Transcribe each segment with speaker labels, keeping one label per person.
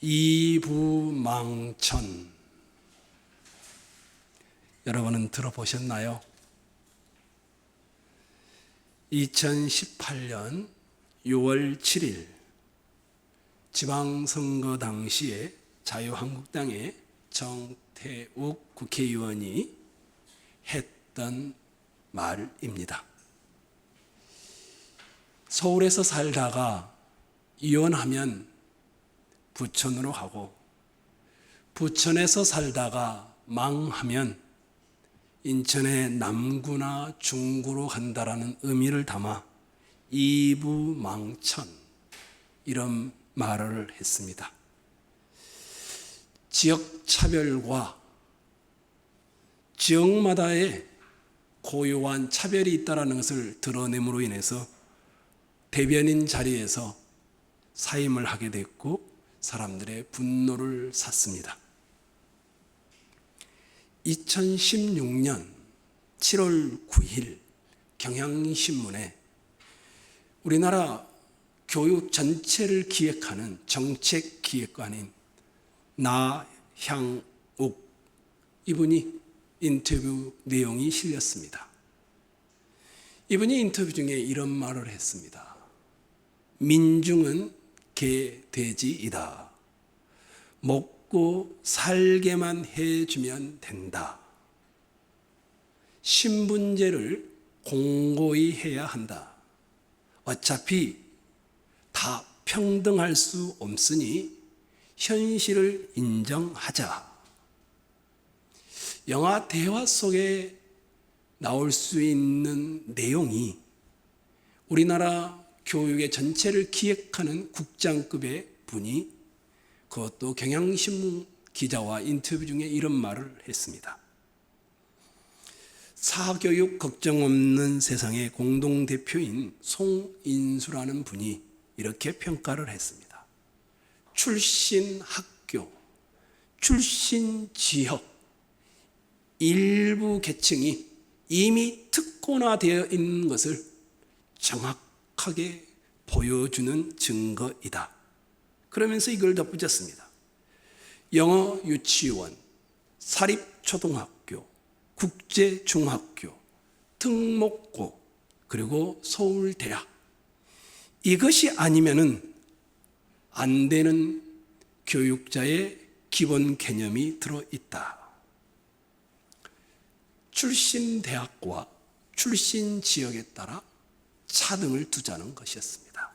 Speaker 1: 이부망천, 여러분은 들어보셨나요? 2018년 6월 7일 지방선거 당시에 자유한국당의 정태욱 국회의원이 했던 말입니다. 서울에서 살다가 이혼하면 부천으로 가고, 부천에서 살다가 망하면 인천의 남구나 중구로 간다라는 의미를 담아 이부망천, 이런 말을 했습니다. 지역차별과 지역마다의 고유한 차별이 있다는 것을 드러냄으로 인해서 대변인 자리에서 사임을 하게 됐고 사람들의 분노를 샀습니다. 2016년 7월 9일 경향신문에 우리나라 교육 전체를 기획하는 정책기획관인 나향욱, 이분이 인터뷰 내용이 실렸습니다. 이분이 인터뷰 중에 이런 말을 했습니다. 민중은 개, 돼지이다. 먹고 살게만 해주면 된다. 신분제를 공고히 해야 한다. 어차피 다 평등할 수 없으니 현실을 인정하자. 영화 대화 속에 나올 수 있는 내용이 우리나라 교육의 전체를 기획하는 국장급의 분이 그것도 경향신문 기자와 인터뷰 중에 이런 말을 했습니다. 사교육 걱정 없는 세상의 공동대표인 송인수라는 분이 이렇게 평가를 했습니다. 출신 학교, 출신 지역, 일부 계층이 이미 특권화되어 있는 것을 정확하게 보여주는 증거이다. 그러면서 이걸 덧붙였습니다. 영어 유치원, 사립초등학교, 국제중학교, 특목고, 그리고 서울대학, 이것이 아니면은 안 되는 교육자의 기본 개념이 들어있다. 출신 대학과 출신 지역에 따라 차등을 두자는 것이었습니다.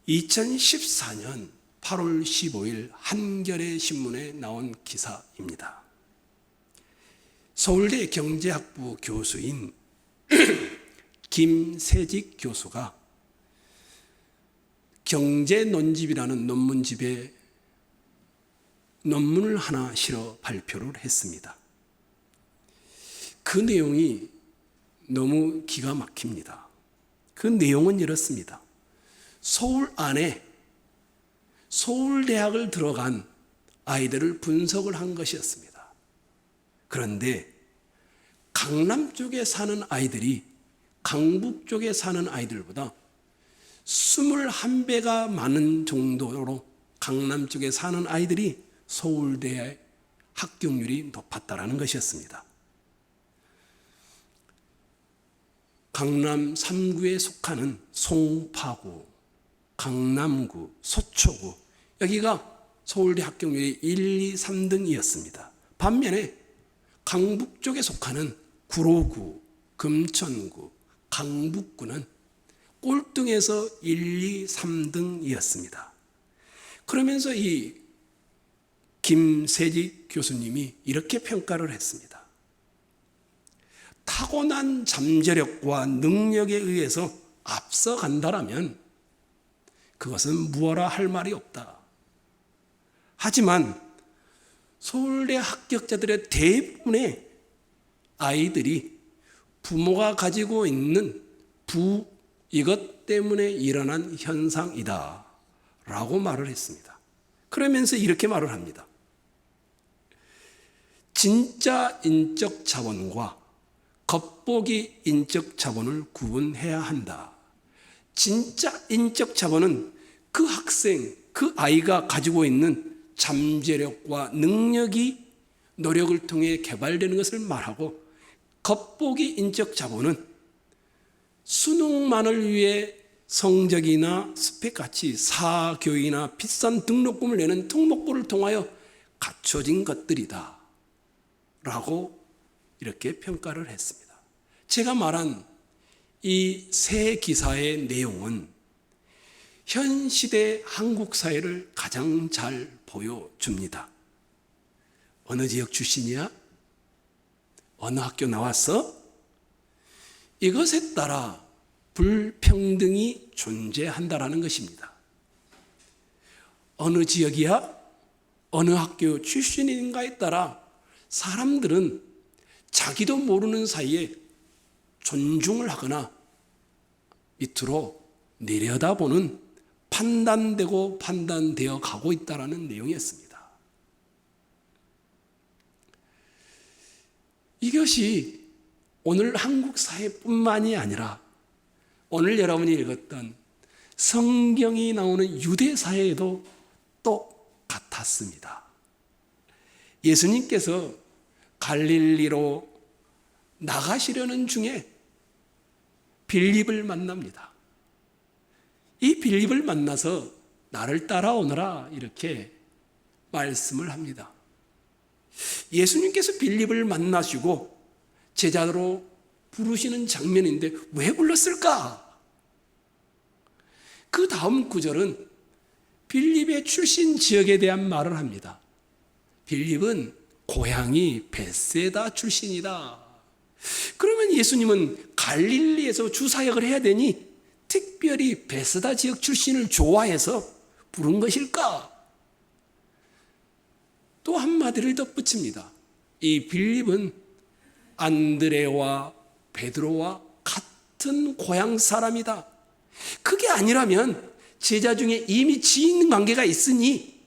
Speaker 1: 2014년 8월 15일 한겨레 신문에 나온 기사입니다. 서울대 경제학부 교수인 김세직 교수가 경제논집이라는 논문집에 논문을 하나 실어 발표를 했습니다. 그 내용이 너무 기가 막힙니다. 그 내용은 이렇습니다. 서울 안에 서울대학을 들어간 아이들을 분석을 한 것이었습니다. 그런데 강남 쪽에 사는 아이들이 강북 쪽에 사는 아이들보다 21배가 많은 정도로 강남 쪽에 사는 아이들이 서울대의 합격률이 높았다는 것이었습니다. 강남 3구에 속하는 송파구, 강남구, 서초구, 여기가 서울대 합격률이 1, 2, 3등이었습니다. 반면에 강북 쪽에 속하는 구로구, 금천구, 강북구는 꼴등에서 1, 2, 3등이었습니다. 그러면서 이 김세직 교수님이 이렇게 평가를 했습니다. 타고난 잠재력과 능력에 의해서 앞서간다라면 그것은 무엇라 할 말이 없다. 하지만 서울대 합격자들의 대부분의 아이들이 부모가 가지고 있는 이것 때문에 일어난 현상이다 라고 말을 했습니다. 그러면서 이렇게 말을 합니다. 진짜 인적 자본과 겉보기 인적 자본을 구분해야 한다. 진짜 인적 자본은 그 학생, 그 아이가 가지고 있는 잠재력과 능력이 노력을 통해 개발되는 것을 말하고, 겉보기 인적 자본은 수능만을 위해 성적이나 스펙같이 사교육이나 비싼 등록금을 내는 특목고를 통하여 갖춰진 것들이다 라고 이렇게 평가를 했습니다. 제가 말한 이 세 기사의 내용은 현 시대 한국 사회를 가장 잘 보여줍니다. 어느 지역 출신이야? 어느 학교 나왔어? 이것에 따라 불평등이 존재한다라는 것입니다. 어느 지역이야? 어느 학교 출신인가에 따라 사람들은 자기도 모르는 사이에 존중을 하거나 밑으로 내려다보는, 판단되고 판단되어 가고 있다는 내용이었습니다. 이것이 오늘 한국 사회뿐만이 아니라 오늘 여러분이 읽었던 성경이 나오는 유대 사회에도 똑같았습니다. 예수님께서 갈릴리로 나가시려는 중에 빌립을 만납니다. 이 빌립을 만나서 나를 따라오너라 이렇게 말씀을 합니다. 예수님께서 빌립을 만나시고 제자로 부르시는 장면인데 왜 불렀을까? 그 다음 구절은 빌립의 출신 지역에 대한 말을 합니다. 빌립은 고향이 벳세다 출신이다. 그러면 예수님은 갈릴리에서 주사역을 해야 되니 특별히 벳세다 지역 출신을 좋아해서 부른 것일까? 또 한마디를 덧붙입니다. 이 빌립은 안드레와 베드로와 같은 고향 사람이다. 그게 아니라면 제자 중에 이미 지인 관계가 있으니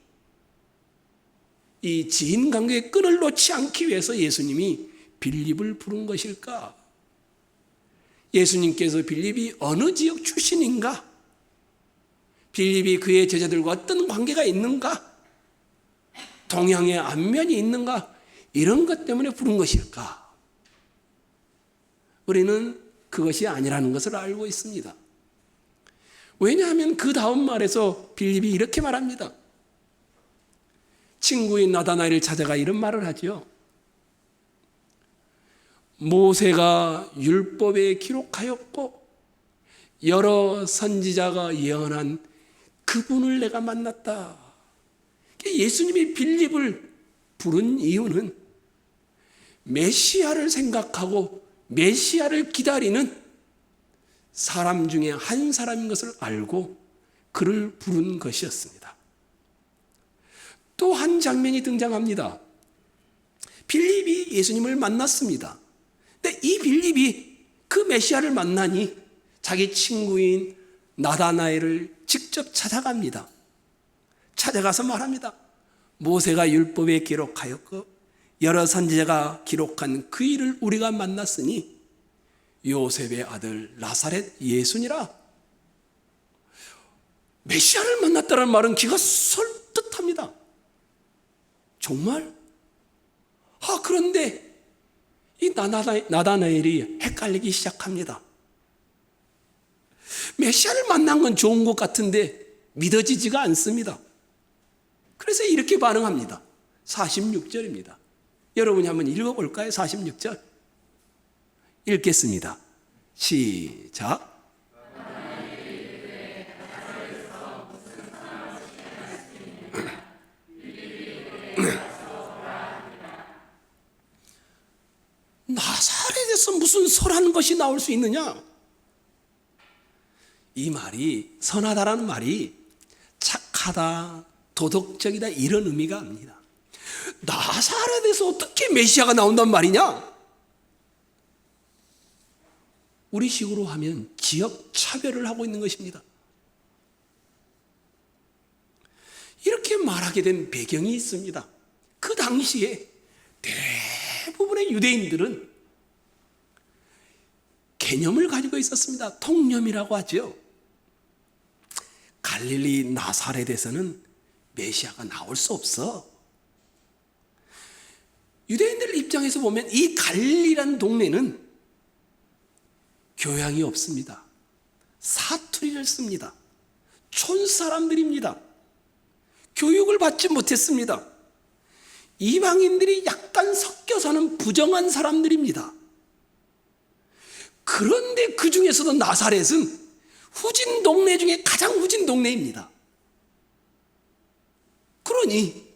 Speaker 1: 이 지인 관계의 끈을 놓지 않기 위해서 예수님이 빌립을 부른 것일까? 예수님께서 빌립이 어느 지역 출신인가? 빌립이 그의 제자들과 어떤 관계가 있는가? 동양의 안면이 있는가? 이런 것 때문에 부른 것일까? 우리는 그것이 아니라는 것을 알고 있습니다. 왜냐하면 그 다음 말에서 빌립이 이렇게 말합니다. 친구인 나다나엘을 찾아가 이런 말을 하죠. 모세가 율법에 기록하였고 여러 선지자가 예언한 그분을 내가 만났다. 예수님이 빌립을 부른 이유는 메시아를 생각하고 메시아를 기다리는 사람 중에 한 사람인 것을 알고 그를 부른 것이었습니다. 또 한 장면이 등장합니다. 빌립이 예수님을 만났습니다. 근데 이 빌립이 그 메시아를 만나니 자기 친구인 나다나엘을 직접 찾아갑니다. 찾아가서 말합니다. 모세가 율법에 기록하였고 여러 선지자가 기록한 그 일을 우리가 만났으니 요셉의 아들 나사렛 예수니라. 메시아를 만났다는 말은 귀가 설득합니다. 정말? 그런데 이 나다나엘이 헷갈리기 시작합니다. 메시아를 만난 건 좋은 것 같은데 믿어지지가 않습니다. 그래서 이렇게 반응합니다. 46절입니다. 여러분이 한번 읽어볼까요? 46절 읽겠습니다. 시작. 나사렛에서 무슨 설하는 것이 나올 수 있느냐? 이 말이, 선하다라는 말이 착하다, 도덕적이다 이런 의미가 아닙니다. 나사렛에서 어떻게 메시아가 나온단 말이냐? 우리식으로 하면 지역 차별을 하고 있는 것입니다. 이렇게 말하게 된 배경이 있습니다. 그 당시에 대부분의 유대인들은 개념을 가지고 있었습니다. 통념이라고 하죠. 갈릴리 나사렛에서는 메시아가 나올 수 없어. 유대인들 입장에서 보면 이 갈릴리라는 동네는 교양이 없습니다. 사투리를 씁니다. 촌사람들입니다. 교육을 받지 못했습니다. 이방인들이 약간 섞여 사는 부정한 사람들입니다. 그런데 그 중에서도 나사렛은 후진 동네 중에 가장 후진 동네입니다. 그러니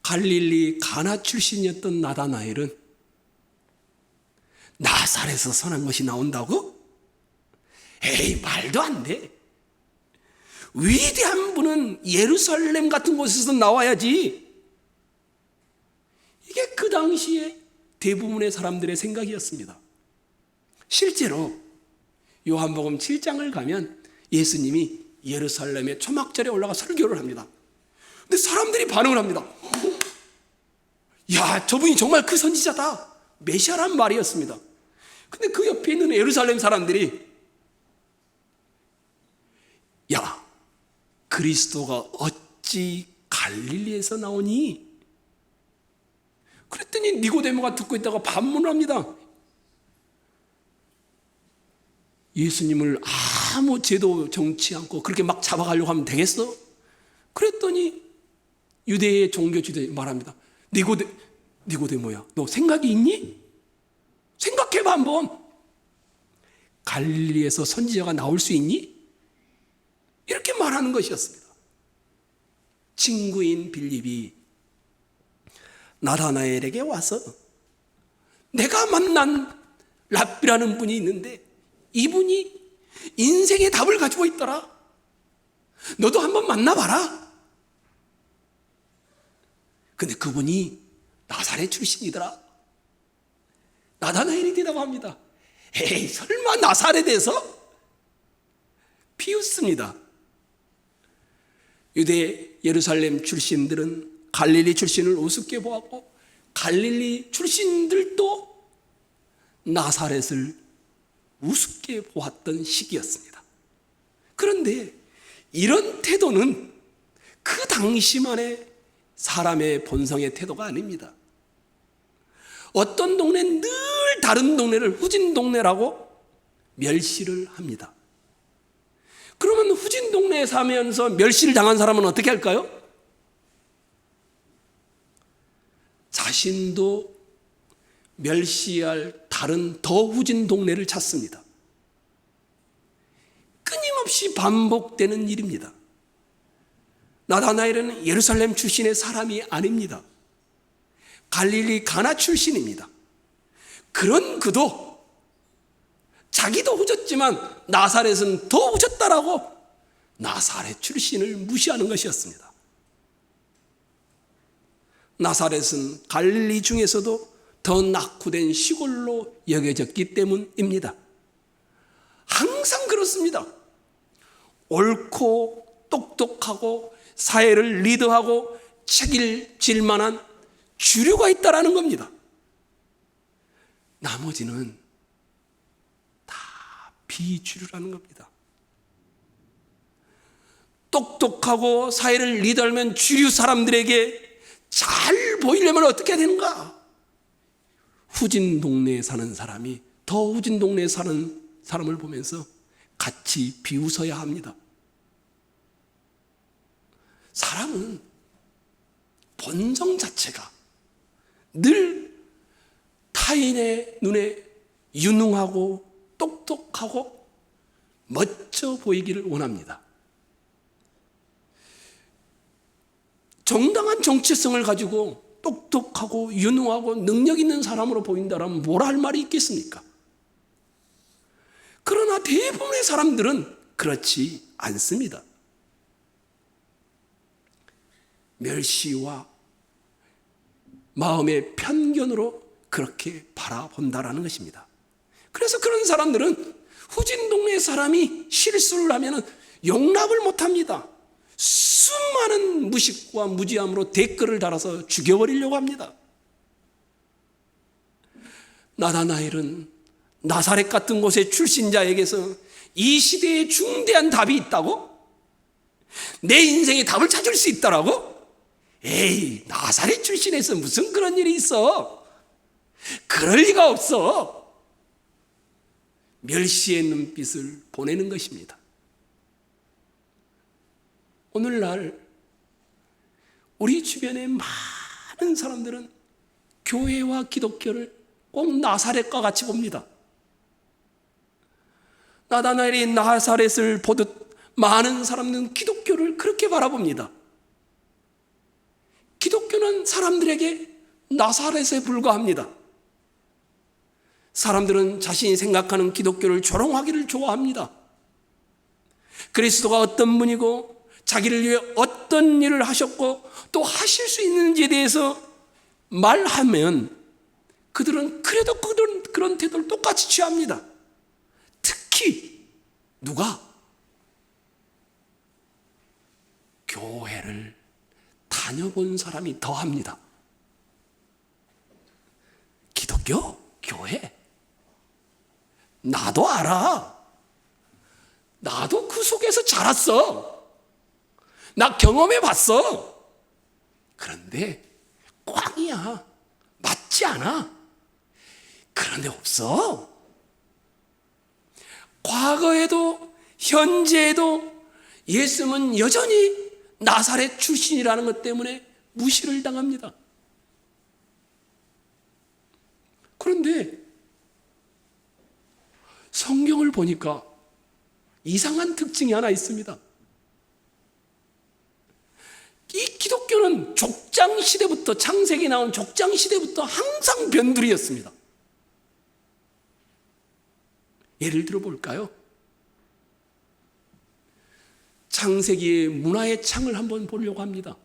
Speaker 1: 갈릴리 가나 출신이었던 나다나엘은 나사렛에서 선한 것이 나온다고? 에이, 말도 안 돼. 위대한 분은 예루살렘 같은 곳에서 나와야지. 이게 그 당시에 대부분의 사람들의 생각이었습니다. 실제로 요한복음 7장을 가면 예수님이 예루살렘의 초막절에 올라가 설교를 합니다. 근데 사람들이 반응을 합니다. 야, 저분이 정말 그 선지자다, 메시아란 말이었습니다. 근데 그 옆에 있는 예루살렘 사람들이 야, 그리스도가 어찌 갈릴리에서 나오니? 그랬더니 니고데모가 듣고 있다가 반문을 합니다. 예수님을 아무 죄도 정치 않고 그렇게 막 잡아가려고 하면 되겠어? 그랬더니 유대의 종교 지도자들이 말합니다. 니고데모야, 너 생각이 있니? 생각해봐 한번. 갈릴리에서 선지자가 나올 수 있니? 이렇게 말하는 것이었습니다. 친구인 빌립이 나다나엘에게 와서 내가 만난 랍비라는 분이 있는데 이분이 인생의 답을 가지고 있더라. 너도 한번 만나봐라. 근데 그분이 나사렛 출신이더라. 나다나엘이 대답합니다. 에이, 설마 나사렛에서? 비웃습니다. 유대 예루살렘 출신들은 갈릴리 출신을 우습게 보았고 갈릴리 출신들도 나사렛을 우습게 보았던 시기였습니다. 그런데 이런 태도는 그 당시만의 사람의 본성의 태도가 아닙니다. 어떤 동네는 늘 다른 동네를 후진 동네라고 멸시를 합니다. 그러면 후진 동네에 사면서 멸시를 당한 사람은 어떻게 할까요? 자신도 멸시할 다른 더 후진 동네를 찾습니다. 끊임없이 반복되는 일입니다. 나다나엘은 예루살렘 출신의 사람이 아닙니다. 갈릴리 가나 출신입니다. 그런 그도 자기도 후졌지만 나사렛은 더 후졌다라고 나사렛 출신을 무시하는 것이었습니다. 나사렛은 갈릴리 중에서도 더 낙후된 시골로 여겨졌기 때문입니다. 항상 그렇습니다. 옳고 똑똑하고 사회를 리드하고 책임질 만한 주류가 있다라는 겁니다. 나머지는 다 비주류라는 겁니다. 똑똑하고 사회를 리드하면 주류 사람들에게 잘 보이려면 어떻게 해야 되는가? 후진 동네에 사는 사람이 더 후진 동네에 사는 사람을 보면서 같이 비웃어야 합니다. 사람은 본성 자체가 늘 타인의 눈에 유능하고 똑똑하고 멋져 보이기를 원합니다. 정당한 정체성을 가지고 똑똑하고 유능하고 능력 있는 사람으로 보인다면 뭐라 할 말이 있겠습니까? 그러나 대부분의 사람들은 그렇지 않습니다. 멸시와 마음의 편견으로 그렇게 바라본다라는 것입니다. 그래서 그런 사람들은 후진 동네 사람이 실수를 하면 용납을 못합니다. 수많은 무식과 무지함으로 댓글을 달아서 죽여버리려고 합니다. 나다나엘은 나사렛 같은 곳의 출신자에게서 이 시대에 중대한 답이 있다고? 내 인생의 답을 찾을 수 있다라고? 에이, 나사렛 출신에서 무슨 그런 일이 있어? 그럴 리가 없어. 멸시의 눈빛을 보내는 것입니다. 오늘날 우리 주변의 많은 사람들은 교회와 기독교를 꼭 나사렛과 같이 봅니다. 나다나엘이 나사렛을 보듯 많은 사람들은 기독교를 그렇게 바라봅니다. 기독교는 사람들에게 나사렛에 불과합니다. 사람들은 자신이 생각하는 기독교를 조롱하기를 좋아합니다. 그리스도가 어떤 분이고 자기를 위해 어떤 일을 하셨고 또 하실 수 있는지에 대해서 말하면 그들은 그래도 그런 태도를 똑같이 취합니다. 특히 누가? 교회를 다녀본 사람이 더합니다. 기독교? 교회? 나도 알아. 나도 그 속에서 자랐어. 나 경험해 봤어. 그런데 꽝이야. 맞지 않아. 그런 데 없어. 과거에도 현재에도 예수님은 여전히 나사렛 출신이라는 것 때문에 무시를 당합니다. 그런데 성경을 보니까 이상한 특징이 하나 있습니다. 이 기독교는 족장 시대부터, 창세기 나온 족장 시대부터 항상 변두리였습니다. 예를 들어 볼까요? 창세기의 문화의 창을 한번 보려고 합니다.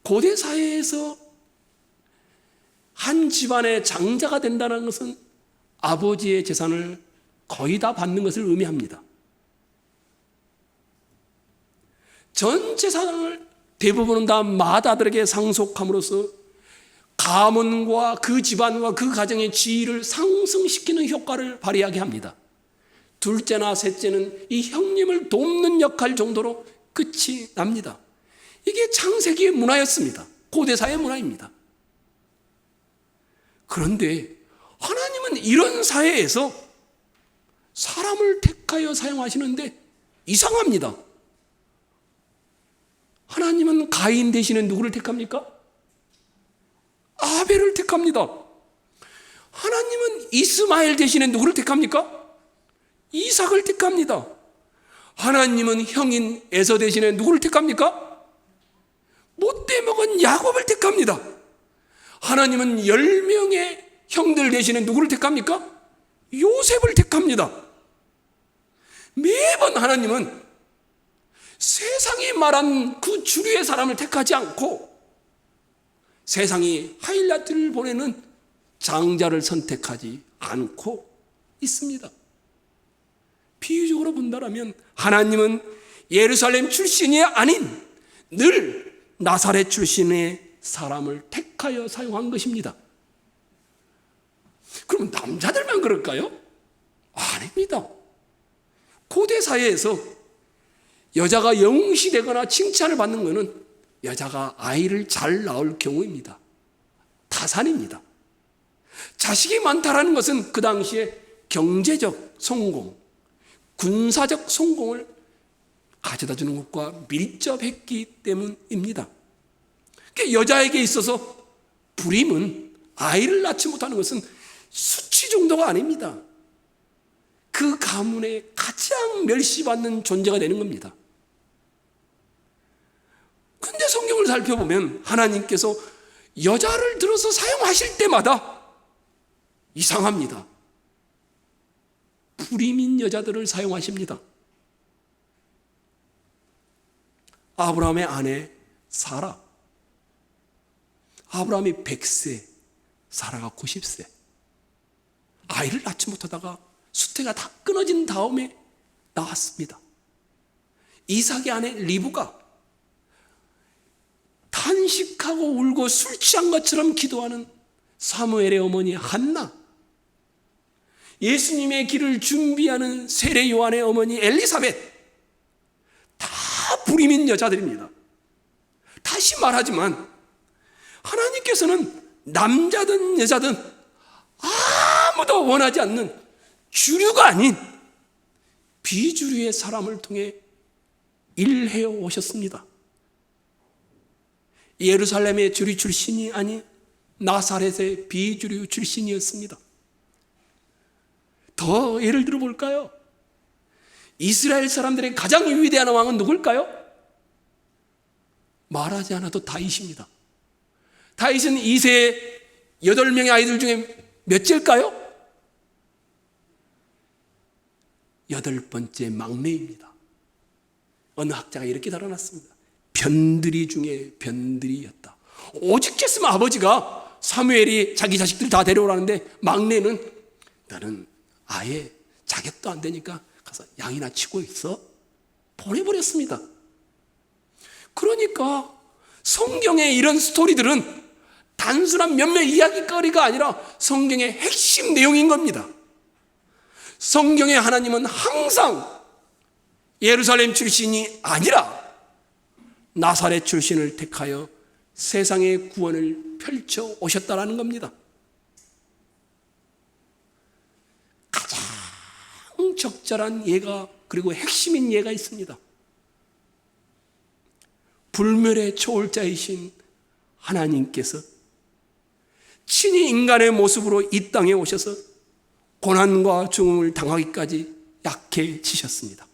Speaker 1: 고대 사회에서 한 집안의 장자가 된다는 것은 아버지의 재산을 거의 다 받는 것을 의미합니다. 전 재산을 대부분은 다 맏아들에게 상속함으로써 가문과 그 집안과 그 가정의 지위를 상승시키는 효과를 발휘하게 합니다. 둘째나 셋째는 이 형님을 돕는 역할 정도로 끝이 납니다. 이게 창세기의 문화였습니다. 고대사의 문화입니다. 그런데 하나님은 이런 사회에서 사람을 택하여 사용하시는데 이상합니다. 하나님은 가인 대신에 누구를 택합니까? 아벨을 택합니다. 하나님은 이스마엘 대신에 누구를 택합니까? 이삭을 택합니다. 하나님은 형인 에서 대신에 누구를 택합니까? 못돼 먹은 야곱을 택합니다. 하나님은 10명의 형들 대신에 누구를 택합니까? 요셉을 택합니다. 매번 하나님은 세상이 말한 그 주류의 사람을 택하지 않고 세상이 하이라이트를 보내는 장자를 선택하지 않고 있습니다. 비유적으로 본다면 하나님은 예루살렘 출신이 아닌 늘 나사렛 출신의 사람을 택하여 사용한 것입니다. 그럼 남자들만 그럴까요? 아닙니다. 고대 사회에서 여자가 영웅시되거나 칭찬을 받는 것은 여자가 아이를 잘 낳을 경우입니다. 타산입니다. 자식이 많다라는 것은 그 당시에 경제적 성공, 군사적 성공을 가져다 주는 것과 밀접했기 때문입니다. 그러니까 여자에게 있어서 불임은 아이를 낳지 못하는 것은 수치 정도가 아닙니다. 그 가문에 가장 멸시받는 존재가 되는 겁니다. 근데 성경을 살펴보면 하나님께서 여자를 들어서 사용하실 때마다 이상합니다. 불임인 여자들을 사용하십니다. 아브라함의 아내 사라. 아브라함이 100세, 사라가 90세. 아이를 낳지 못하다가 수태가 다 끊어진 다음에 나왔습니다. 이삭의 아내 리브가 탄식하고 울고 술 취한 것처럼 기도하는 사무엘의 어머니 한나. 예수님의 길을 준비하는 세례 요한의 어머니 엘리사벳, 다 불임인 여자들입니다. 다시 말하지만 하나님께서는 남자든 여자든 아무도 원하지 않는 주류가 아닌 비주류의 사람을 통해 일해 오셨습니다. 예루살렘의 주류 출신이 아닌 나사렛의 비주류 출신이었습니다. 더 예를 들어 볼까요? 이스라엘 사람들의 가장 위대한 왕은 누굴까요? 말하지 않아도 다윗입니다. 다윗은 2세의 8명의 아이들 중에 몇째일까요? 8번째 막내입니다. 어느 학자가 이렇게 달아놨습니다. 변두리 중에 변두리였다. 오직했으면 아버지가 사무엘이 자기 자식들 다 데려오라는데 막내는 나는 아예 자격도 안 되니까 가서 양이나 치고 있어 보내버렸습니다. 그러니까 성경의 이런 스토리들은 단순한 몇몇 이야기거리가 아니라 성경의 핵심 내용인 겁니다. 성경의 하나님은 항상 예루살렘 출신이 아니라 나사렛 출신을 택하여 세상의 구원을 펼쳐 오셨다라는 겁니다. 가장 적절한 예가, 그리고 핵심인 예가 있습니다. 불멸의 초월자이신 하나님께서 친히 인간의 모습으로 이 땅에 오셔서 고난과 죽음을 당하기까지 약해지셨습니다.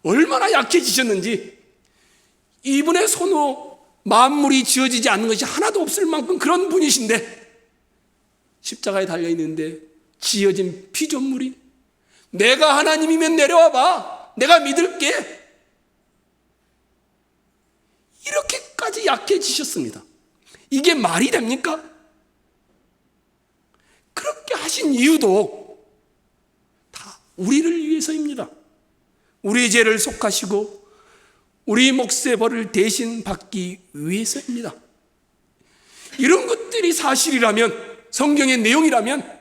Speaker 1: 얼마나 약해지셨는지 이분의 손으로 만물이 지어지지 않는 것이 하나도 없을 만큼 그런 분이신데 십자가에 달려있는데 지어진 피조물이 내가 하나님이면 내려와 봐, 내가 믿을게, 이렇게까지 약해지셨습니다. 이게 말이 됩니까? 그렇게 하신 이유도 다 우리를 위해서입니다. 우리 죄를 속하시고 우리 몫의 벌을 대신 받기 위해서입니다. 이런 것들이 사실이라면, 성경의 내용이라면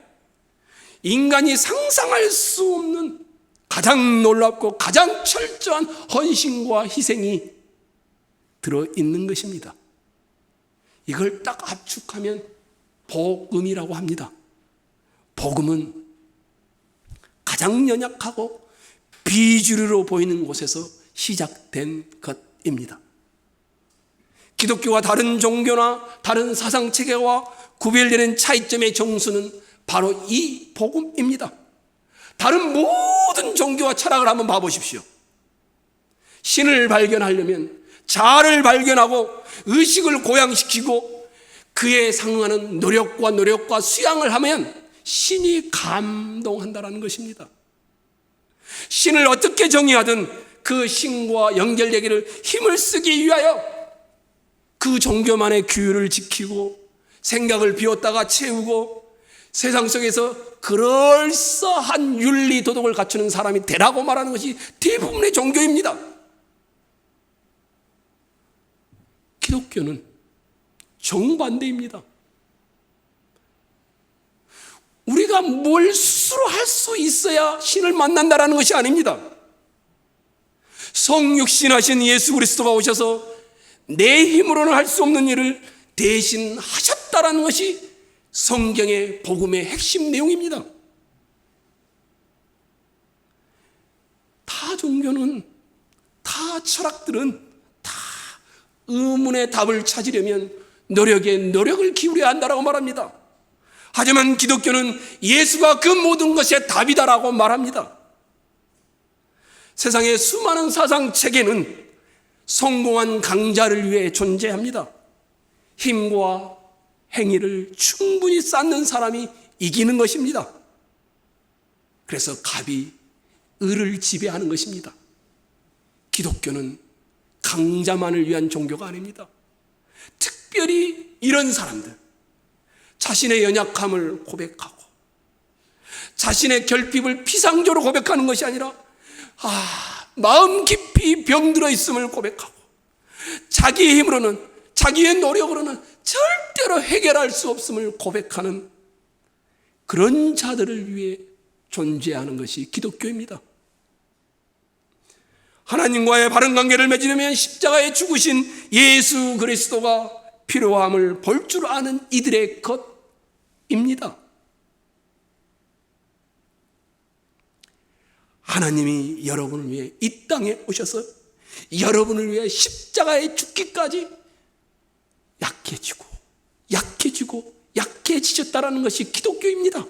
Speaker 1: 인간이 상상할 수 없는 가장 놀랍고 가장 철저한 헌신과 희생이 들어있는 것입니다. 이걸 딱 압축하면 복음이라고 합니다. 복음은 가장 연약하고 비주류로 보이는 곳에서 시작된 것입니다. 기독교와 다른 종교나 다른 사상체계와 구별되는 차이점의 정수는 바로 이 복음입니다. 다른 모든 종교와 철학을 한번 봐보십시오. 신을 발견하려면 자아를 발견하고 의식을 고양시키고 그에 상응하는 노력과 수양을 하면 신이 감동한다는 것입니다. 신을 어떻게 정의하든 그 신과 연결되기를 힘을 쓰기 위하여 그 종교만의 규율을 지키고 생각을 비웠다가 채우고 세상 속에서 그럴싸한 윤리 도덕을 갖추는 사람이 되라고 말하는 것이 대부분의 종교입니다. 기독교는 정반대입니다. 우리가 뭘 스스로 할 수 있어야 신을 만난다라는 것이 아닙니다. 성육신하신 예수 그리스도가 오셔서 내 힘으로는 할 수 없는 일을 대신 하셨다라는 것이 성경의 복음의 핵심 내용입니다. 타 종교는, 타 철학들은 다 의문의 답을 찾으려면 노력에 노력을 기울여야 한다라고 말합니다. 하지만 기독교는 예수가 그 모든 것의 답이다라고 말합니다. 세상의 수많은 사상 체계는 성공한 강자를 위해 존재합니다. 힘과 행위를 충분히 쌓는 사람이 이기는 것입니다. 그래서 갑이 을을 지배하는 것입니다. 기독교는 강자만을 위한 종교가 아닙니다. 특별히 이런 사람들, 자신의 연약함을 고백하고 자신의 결핍을 피상적으로 고백하는 것이 아니라 마음 깊이 병들어 있음을 고백하고 자기의 힘으로는, 자기의 노력으로는 절대로 해결할 수 없음을 고백하는 그런 자들을 위해 존재하는 것이 기독교입니다. 하나님과의 바른 관계를 맺으려면 십자가에 죽으신 예수 그리스도가 필요함을 볼 줄 아는 이들의 것입니다. 하나님이 여러분을 위해 이 땅에 오셔서 여러분을 위해 십자가에 죽기까지 약해지고 약해지셨다라는 것이 기독교입니다.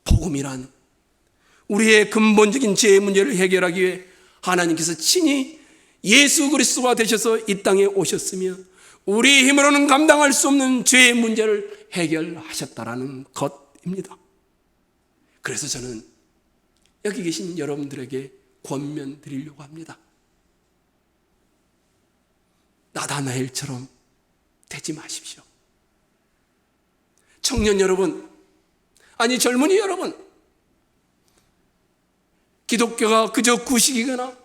Speaker 1: 복음이란 우리의 근본적인 죄의 문제를 해결하기 위해 하나님께서 친히 예수 그리스도가 되셔서 이 땅에 오셨으며 우리 힘으로는 감당할 수 없는 죄의 문제를 해결하셨다라는 것입니다. 그래서 저는 여기 계신 여러분들에게 권면 드리려고 합니다. 나다나엘처럼 되지 마십시오. 청년 여러분, 아니 젊은이 여러분, 기독교가 그저 구식이거나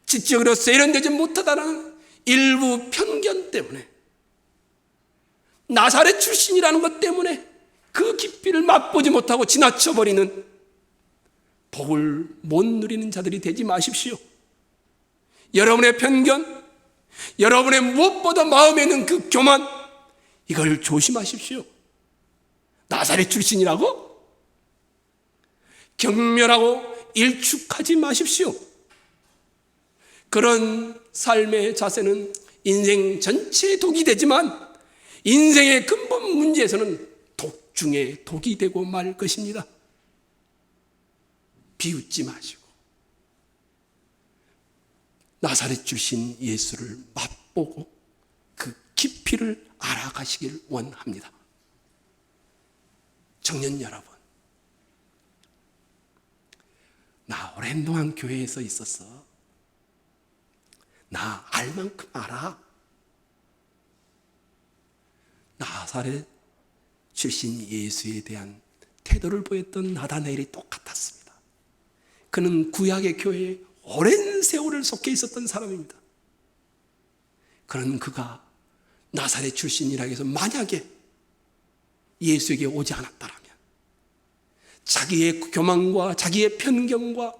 Speaker 1: 지적으로 세련되지 못하다는 일부 편견 때문에, 나사렛 출신이라는 것 때문에 그 깊이를 맛보지 못하고 지나쳐버리는 복을 못 누리는 자들이 되지 마십시오. 여러분의 편견, 여러분의 무엇보다 마음에 있는 그 교만, 이걸 조심하십시오. 나사렛 출신이라고? 경멸하고 일축하지 마십시오. 그런 삶의 자세는 인생 전체에 독이 되지만 인생의 근본 문제에서는 독 중에 독이 되고 말 것입니다. 비웃지 마시고 나사렛 출신 예수를 맛보고 그 깊이를 알아가시길 원합니다. 청년 여러분, 나 오랜 동안 교회에서 있었어. 나 알 만큼 알아. 나사렛 출신 예수에 대한 태도를 보였던 나다나엘이 똑같았습니다. 그는 구약의 교회에 오랜 세월을 속해 있었던 사람입니다. 그런 그가 나사렛 출신이라 해서 만약에 예수에게 오지 않았다면 자기의 교만과 자기의 편견과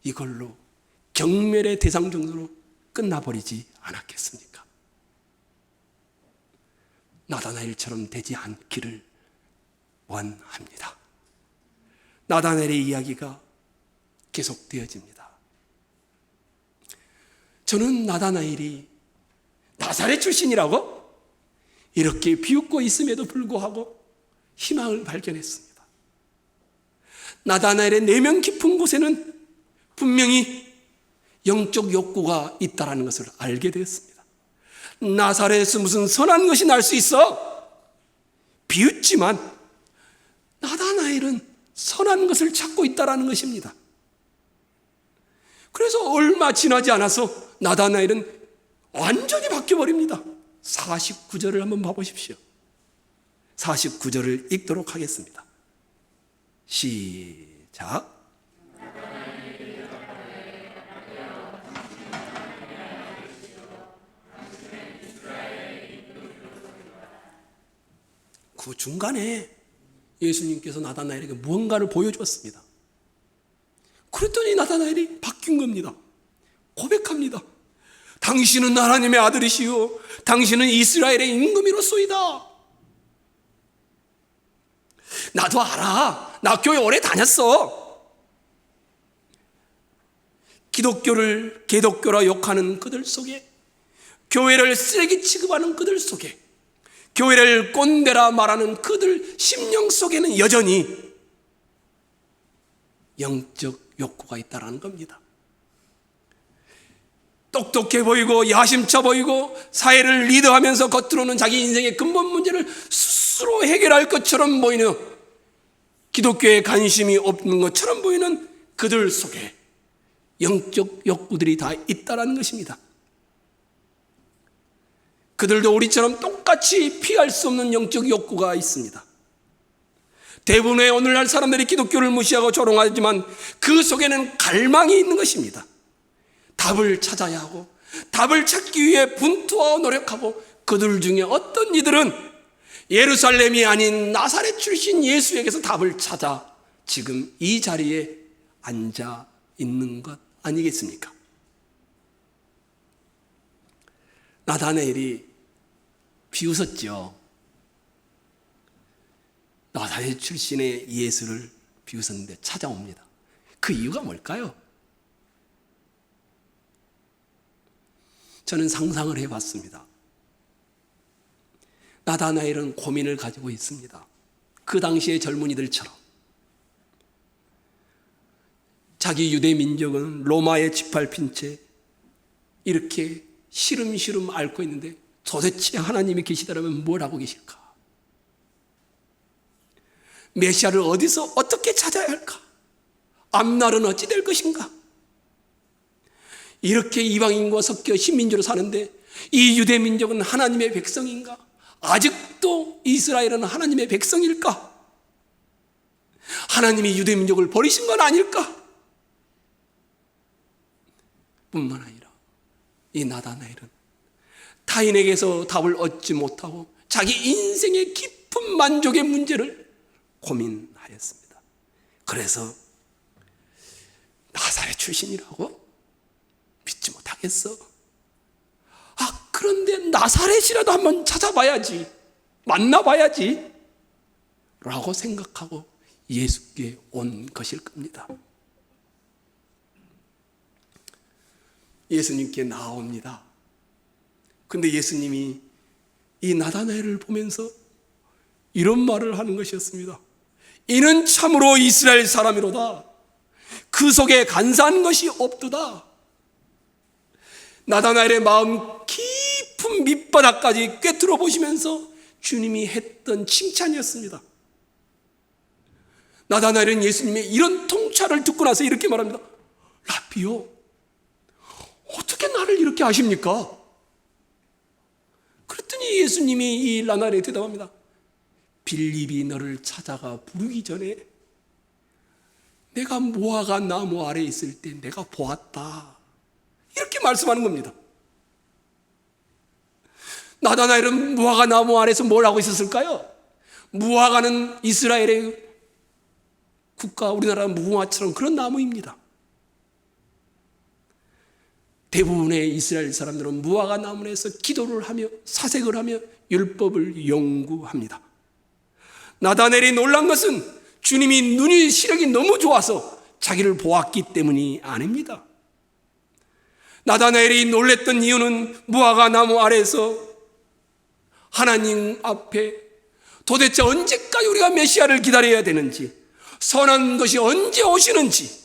Speaker 1: 이걸로 경멸의 대상 정도로 끝나버리지 않았겠습니까? 나다나엘처럼 되지 않기를 원합니다. 나다나엘의 이야기가 계속되어집니다. 저는 나다나엘이 나사렛 출신이라고 이렇게 비웃고 있음에도 불구하고 희망을 발견했습니다. 나다나엘의 내면 깊은 곳에는 분명히 영적 욕구가 있다는 것을 알게 되었습니다. 나사렛에서 무슨 선한 것이 날 수 있어? 비웃지만 나다나엘은 선한 것을 찾고 있다는 것입니다. 그래서 얼마 지나지 않아서 나다나엘은 완전히 바뀌어버립니다. 49절을 한번 봐보십시오. 49절을 읽도록 하겠습니다. 시작. 그 중간에 예수님께서 나다나엘에게 무언가를 보여주었습니다. 그랬더니 나다나엘이 바뀐 겁니다. 고백합니다. 당신은 하나님의 아들이시오. 당신은 이스라엘의 임금이로소이다. 나도 알아. 나 교회 오래 다녔어. 기독교를 개독교라 욕하는 그들 속에, 교회를 쓰레기 취급하는 그들 속에, 교회를 꼰대라 말하는 그들 심령 속에는 여전히 영적 욕구가 있다는 겁니다. 똑똑해 보이고 야심차 보이고 사회를 리드하면서 겉으로는 자기 인생의 근본 문제를 스스로 해결할 것처럼 보이는, 기독교에 관심이 없는 것처럼 보이는 그들 속에 영적 욕구들이 다 있다는 것입니다. 그들도 우리처럼 똑같이 피할 수 없는 영적 욕구가 있습니다. 대부분의 오늘날 사람들이 기독교를 무시하고 조롱하지만 그 속에는 갈망이 있는 것입니다. 답을 찾아야 하고 답을 찾기 위해 분투하고 노력하고, 그들 중에 어떤 이들은 예루살렘이 아닌 나사렛 출신 예수에게서 답을 찾아 지금 이 자리에 앉아 있는 것 아니겠습니까? 나다나엘이 비웃었죠. 나사렛 출신의 예수를 비웃었는데 찾아옵니다. 그 이유가 뭘까요? 저는 상상을 해봤습니다. 나다나엘은 고민을 가지고 있습니다. 그 당시의 젊은이들처럼 자기 유대 민족은 로마에 짓밟힌 채 이렇게 시름시름 앓고 있는데 도대체 하나님이 계시다면 뭘 하고 계실까? 메시아를 어디서 어떻게 찾아야 할까? 앞날은 어찌 될 것인가? 이렇게 이방인과 섞여 신민주로 사는데 이 유대 민족은 하나님의 백성인가? 아직도 이스라엘은 하나님의 백성일까? 하나님이 유대 민족을 버리신 건 아닐까? 뿐만 아니라 이 나다나엘은 타인에게서 답을 얻지 못하고 자기 인생의 깊은 만족의 문제를 고민하였습니다. 그래서 나사렛 출신이라고? 믿지 못하겠어. 그런데 나사렛이라도 한번 찾아봐야지, 만나봐야지 라고 생각하고 예수께 온 것일 겁니다. 예수님께 나옵니다. 근데 예수님이 이 나다나엘을 보면서 이런 말을 하는 것이었습니다. 이는 참으로 이스라엘 사람이로다. 그 속에 간사한 것이 없도다. 나다나엘의 마음 깊은 밑바닥까지 꿰뚫어 보시면서 주님이 했던 칭찬이었습니다. 나다나엘은 예수님의 이런 통찰을 듣고 나서 이렇게 말합니다. 라비요, 어떻게 나를 이렇게 아십니까? 그랬더니 예수님이 이 나다나엘에 대답합니다. 빌립이 너를 찾아가 부르기 전에 내가 무화과 나무 아래에 있을 때 내가 보았다. 이렇게 말씀하는 겁니다. 나다나엘은 무화과 나무 아래에서 뭘 하고 있었을까요? 무화과는 이스라엘의 국가, 우리나라 무궁화처럼 그런 나무입니다. 대부분의 이스라엘 사람들은 무화과 나무에서 기도를 하며 사색을 하며 율법을 연구합니다. 나다나엘이 놀란 것은 주님이 눈이 시력이 너무 좋아서 자기를 보았기 때문이 아닙니다. 나다나엘이 놀랬던 이유는 무화과 나무 아래에서 하나님 앞에 도대체 언제까지 우리가 메시아를 기다려야 되는지, 선한 것이 언제 오시는지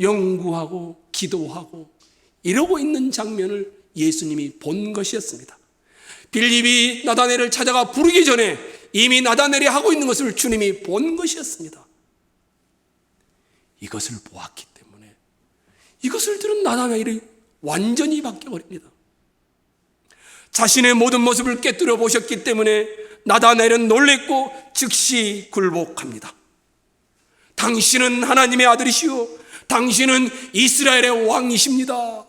Speaker 1: 연구하고 기도하고 이러고 있는 장면을 예수님이 본 것이었습니다. 빌립이 나다나엘을 찾아가 부르기 전에 이미 나다나엘이 하고 있는 것을 주님이 본 것이었습니다. 이것을 보았기 때문에 이것을 들은 나다나엘이 완전히 바뀌어버립니다. 자신의 모든 모습을 깨뜨려 보셨기 때문에 나다나엘은 놀랬고 즉시 굴복합니다. 당신은 하나님의 아들이시오, 당신은 이스라엘의 왕이십니다.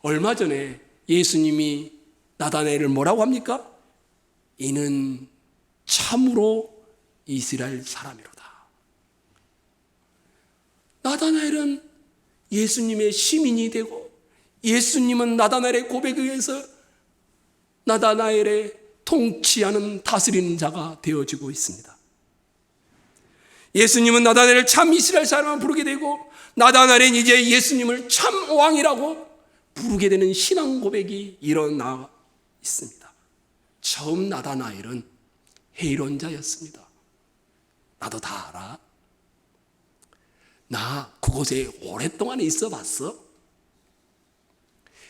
Speaker 1: 얼마 전에 예수님이 나다나엘을 뭐라고 합니까? 이는 참으로 이스라엘 사람이로다. 나다나엘은 예수님의 시민이 되고 예수님은 나다나엘의 고백에 의해서 나다나엘의 통치하는 다스리는 자가 되어지고 있습니다. 예수님은 나다나엘을 참 이스라엘 사람을 부르게 되고 나다나엘은 이제 예수님을 참 왕이라고 부르게 되는 신앙 고백이 일어나 있습니다. 처음 나다나엘은 해이론자였습니다. 나도 다 알아. 나 그곳에 오랫동안 있어 봤어.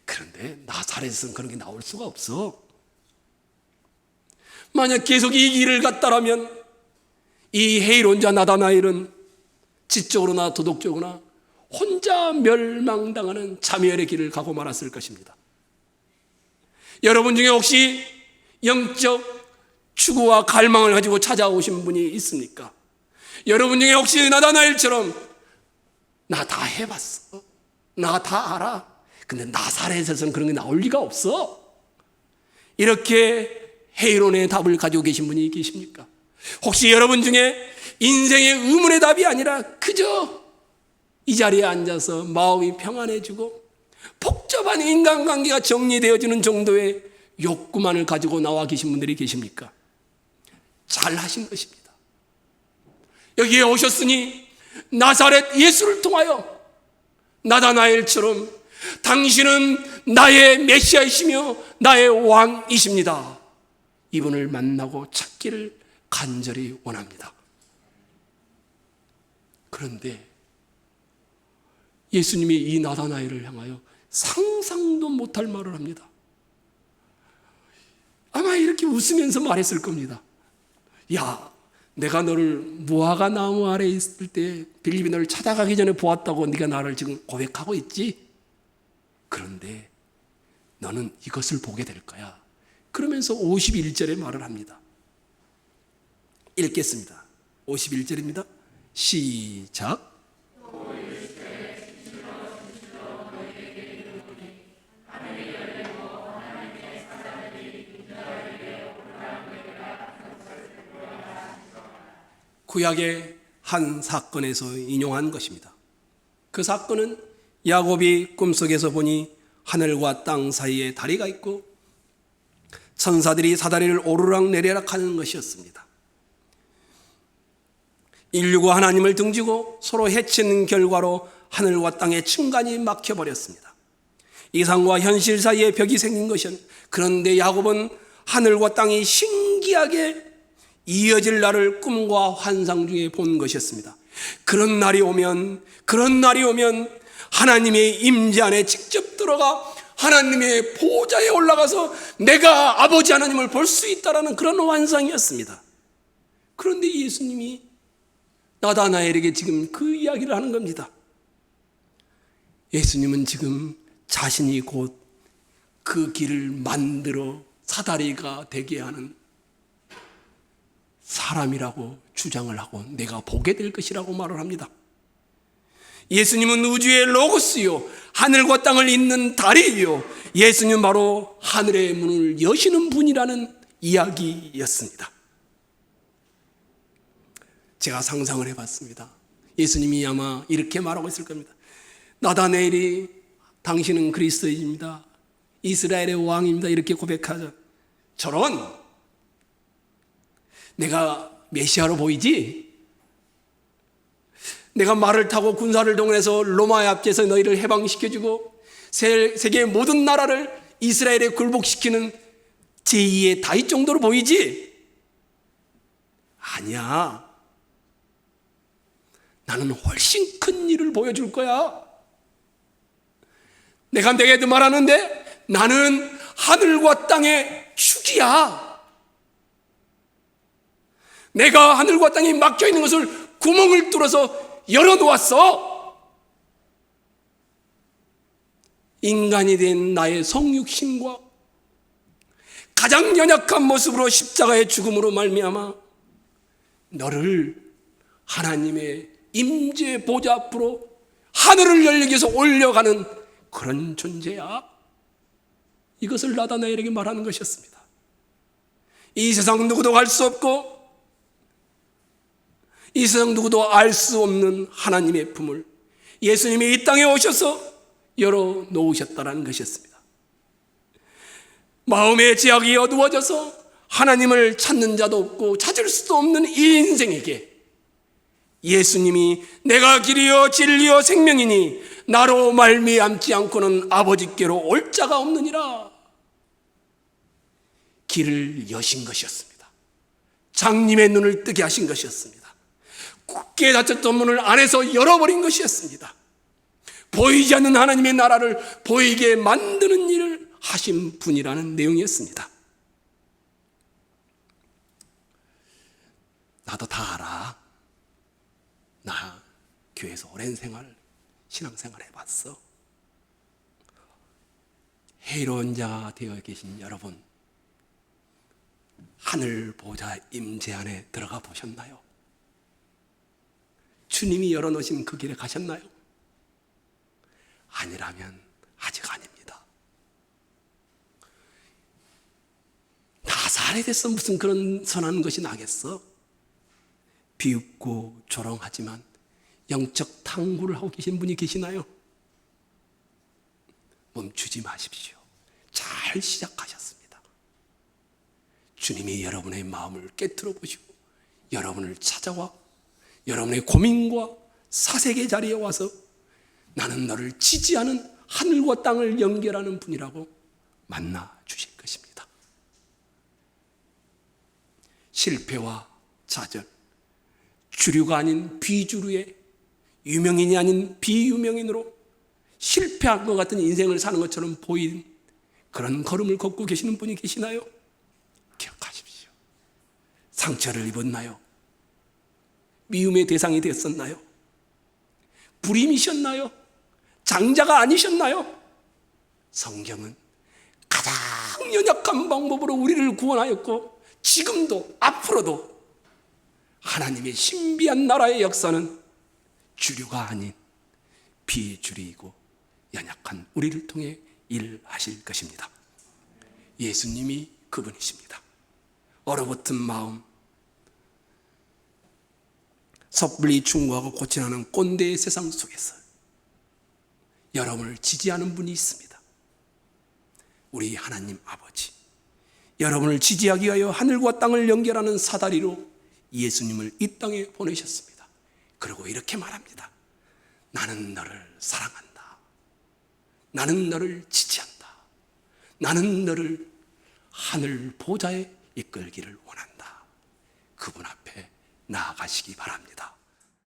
Speaker 1: 그런데 나사렛에서는 그런 게 나올 수가 없어. 만약 계속 이 길을 갔다라면 이 해이론자 나다나엘은 지적으로나 도덕적으로나 혼자 멸망당하는 자멸의 길을 가고 말았을 것입니다. 여러분 중에 혹시 영적 추구와 갈망을 가지고 찾아오신 분이 있습니까? 여러분 중에 혹시 나다나엘처럼 나 다 해봤어, 나 다 알아, 근데 나사렛에서는 그런 게 나올 리가 없어, 이렇게 해론의 답을 가지고 계신 분이 계십니까? 혹시 여러분 중에 인생의 의문의 답이 아니라 그저 이 자리에 앉아서 마음이 평안해지고 복잡한 인간관계가 정리되어지는 정도의 욕구만을 가지고 나와 계신 분들이 계십니까? 잘하신 것입니다. 여기에 오셨으니 나사렛 예수를 통하여 나다나엘처럼 당신은 나의 메시아이시며 나의 왕이십니다, 이분을 만나고 찾기를 간절히 원합니다. 그런데 예수님이 이 나다나엘을 향하여 상상도 못할 말을 합니다. 아마 이렇게 웃으면서 말했을 겁니다. 야, 내가 너를 무화과 나무 아래 있을 때 빌립이 너를 찾아가기 전에 보았다고 네가 나를 지금 고백하고 있지? 그런데 너는 이것을 보게 될 거야. 그러면서 51절에 말을 합니다. 읽겠습니다. 51절입니다. 시작. 구약의 한 사건에서 인용한 것입니다. 그 사건은 야곱이 꿈속에서 보니 하늘과 땅 사이에 다리가 있고 천사들이 사다리를 오르락 내리락 하는 것이었습니다. 인류가 하나님을 등지고 서로 해치는 결과로 하늘과 땅의 층간이 막혀버렸습니다. 이상과 현실 사이에 벽이 생긴 것은, 그런데 야곱은 하늘과 땅이 신기하게 이어질 날을 꿈과 환상 중에 본 것이었습니다. 그런 날이 오면 하나님의 임재 안에 직접 들어가 하나님의 보좌에 올라가서 내가 아버지 하나님을 볼 수 있다라는 그런 환상이었습니다. 그런데 예수님이 나다나엘에게 지금 그 이야기를 하는 겁니다. 예수님은 지금 자신이 곧 그 길을 만들어 사다리가 되게 하는 사람이라고 주장을 하고 내가 보게 될 것이라고 말을 합니다. 예수님은 우주의 로고스요, 하늘과 땅을 잇는 다리요, 예수님은 바로 하늘의 문을 여시는 분이라는 이야기였습니다. 제가 상상을 해봤습니다. 예수님이 아마 이렇게 말하고 있을 겁니다. 나다나엘이 당신은 그리스도입니다, 이스라엘의 왕입니다, 이렇게 고백하죠. 저런, 내가 메시아로 보이지? 내가 말을 타고 군사를 동원해서 로마의 앞에서 너희를 해방시켜주고 세계의 모든 나라를 이스라엘에 굴복시키는 제2의 다윗 정도로 보이지? 아니야. 나는 훨씬 큰 일을 보여줄 거야. 내가 내게도 말하는데 나는 하늘과 땅의 축이야. 내가 하늘과 땅이 막혀있는 것을 구멍을 뚫어서 열어놓았어. 인간이 된 나의 성육신과 가장 연약한 모습으로 십자가의 죽음으로 말미암아 너를 하나님의 임재 보좌 앞으로 하늘을 열리기 위해서 올려가는 그런 존재야. 이것을 나다나엘에게 말하는 것이었습니다. 이 세상 누구도 갈 수 없고 이 세상 누구도 알 수 없는 하나님의 품을 예수님이 이 땅에 오셔서 열어놓으셨다는 것이었습니다. 마음의 제약이 어두워져서 하나님을 찾는 자도 없고 찾을 수도 없는 이 인생에게 예수님이 내가 길이요 진리요 생명이니 나로 말미암지 않고는 아버지께로 올 자가 없느니라, 길을 여신 것이었습니다. 장님의 눈을 뜨게 하신 것이었습니다. 굳게 닫혔던 문을 안에서 열어버린 것이었습니다. 보이지 않는 하나님의 나라를 보이게 만드는 일을 하신 분이라는 내용이었습니다. 나도 다 알아. 나 교회에서 오랜 신앙생활 해봤어. 해로운 자가 되어 계신 여러분, 하늘 보좌 임재 안에 들어가 보셨나요? 주님이 열어놓으신 그 길에 가셨나요? 아니라면 아직 아닙니다. 나사렛 나사렛에서 무슨 그런 선한 것이 나겠어? 비웃고 조롱하지만 영적 탐구를 하고 계신 분이 계시나요? 멈추지 마십시오. 잘 시작하셨습니다. 주님이 여러분의 마음을 깨트려 보시고 여러분을 찾아와 여러분의 고민과 사색의 자리에 와서 나는 너를 지지하는 하늘과 땅을 연결하는 분이라고 만나 주실 것입니다. 실패와 좌절, 주류가 아닌 비주류의 유명인이 아닌 비유명인으로 실패한 것 같은 인생을 사는 것처럼 보인 그런 걸음을 걷고 계시는 분이 계시나요? 기억하십시오. 상처를 입었나요? 미움의 대상이 되었었나요? 불임이셨나요? 장자가 아니셨나요? 성경은 가장 연약한 방법으로 우리를 구원하였고 지금도 앞으로도 하나님의 신비한 나라의 역사는 주류가 아닌 비주류이고 연약한 우리를 통해 일하실 것입니다. 예수님이 그분이십니다. 얼어붙은 마음, 섣불리 충고하고 고친하는 꼰대의 세상 속에서 여러분을 지지하는 분이 있습니다. 우리 하나님 아버지, 여러분을 지지하기 위하여 하늘과 땅을 연결하는 사다리로 예수님을 이 땅에 보내셨습니다. 그리고 이렇게 말합니다. 나는 너를 사랑한다. 나는 너를 지지한다. 나는 너를 하늘 보좌에 이끌기를 원한다. 그분 앞에 나아가시기 바랍니다.